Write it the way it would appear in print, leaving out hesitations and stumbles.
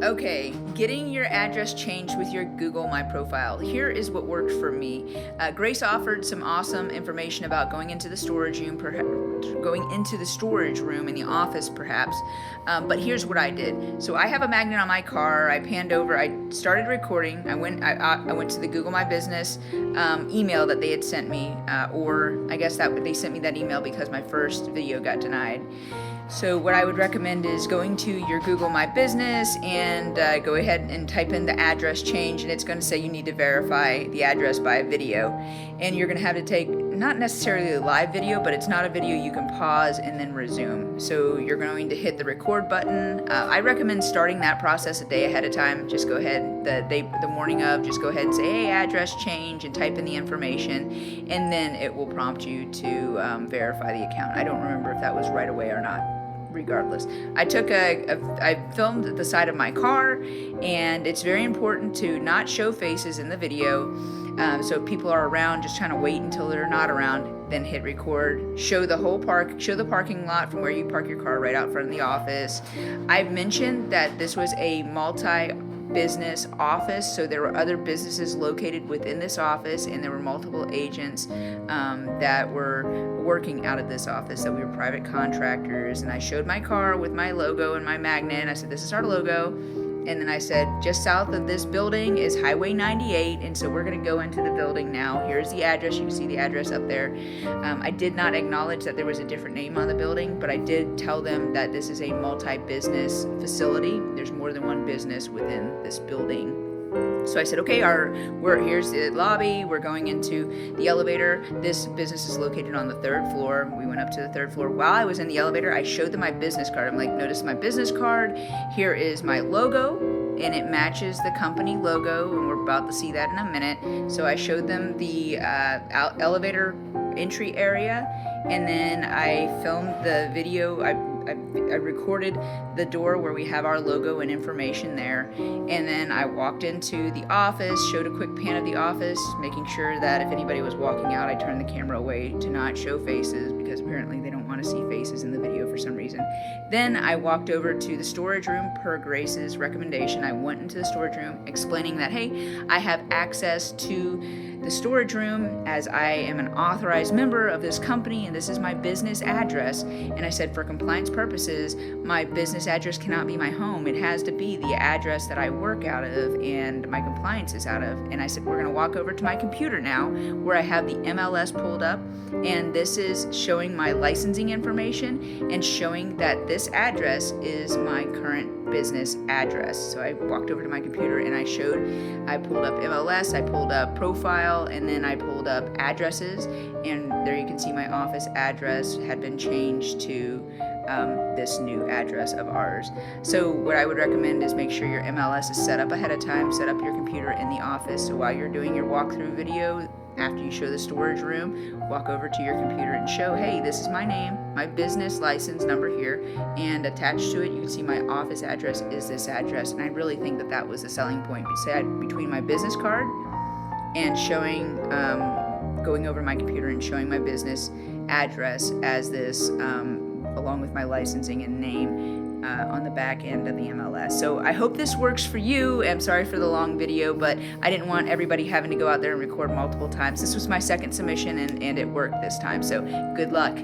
Okay, getting your address changed with your Google My Profile. Here is what worked for me. Grace offered some awesome information about going into the storage room, in the office, perhaps. But here's what I did. So I have a magnet on my car. I panned over. I started recording. I went to the Google My Business email that they had sent me, or I guess that they sent me that email because my first video got denied. So what I would recommend is going to your Google My Business and go ahead and type in the address change, and it's going to say you need to verify the address by a video. And you're going to have to take, not necessarily a live video, but it's not a video you can pause and then resume. So you're going to hit the record button. I recommend starting that process a day ahead of time. Just go ahead, the morning of, just go ahead and say, hey, address change, and type in the information, and then it will prompt you to verify the account. I don't remember if that was right away or not. Regardless, I filmed the side of my car, and it's very important to not show faces in the video. So if people are around, just trying to wait until they're not around, then hit record. Show the parking lot from where you park your car right out front of the office. I've mentioned that this was a multi-business office, so there were other businesses located within this office, and there were multiple agents that were working out of this office, that we were private contractors. And I showed my car with my logo and my magnet, and I said, this is our logo. And then I said, just south of this building is Highway 98, and so we're going to go into the building now. Here's the address. You can see the address up there. I did not acknowledge that there was a different name on the building, but I did tell them that this is a multi-business facility. There's more than one business within this building. So I said, okay, here's the lobby. We're going into the elevator. This business is located on the 3rd floor. We went up to the 3rd floor. While I was in the elevator, I showed them my business card. I'm like, notice my business card. Here is my logo, and it matches the company logo, and we're about to see that in a minute. So I showed them the elevator entry area, and then I filmed the video. I recorded the door where we have our logo and information there, and then I walked into the office, showed a quick pan of the office, making sure that if anybody was walking out, I turned the camera away to not show faces, because apparently they don't want to see faces in the video for some reason. Then I walked over to the storage room per Grace's recommendation. I went into the storage room explaining that, hey, I have access to the storage room as I am an authorized member of this company, and this is my business address. And I said, for compliance purposes, my business address cannot be my home. It has to be the address that I work out of and my compliance is out of. And I said, we're going to walk over to my computer now, where I have the MLS pulled up, and this is showing my licensing information and showing that this address is my current business address. So I walked over to my computer and I pulled up MLS, I pulled up profile, and then I pulled up addresses, and there you can see my office address had been changed to this new address of ours. So what I would recommend is make sure your MLS is set up ahead of time. Set up your computer in the office, so while you're doing your walkthrough video, after you show the storage room, walk over to your computer and show, hey, this is my name, my business license number here, and attached to it you can see my office address is this address. And I really think that that was the selling point between my business card and showing, going over to my computer and showing my business address as this, along with my licensing and name on the back end of the MLS. So I hope this works for you. I'm sorry for the long video, but I didn't want everybody having to go out there and record multiple times. This was my second submission, and it worked this time. So good luck.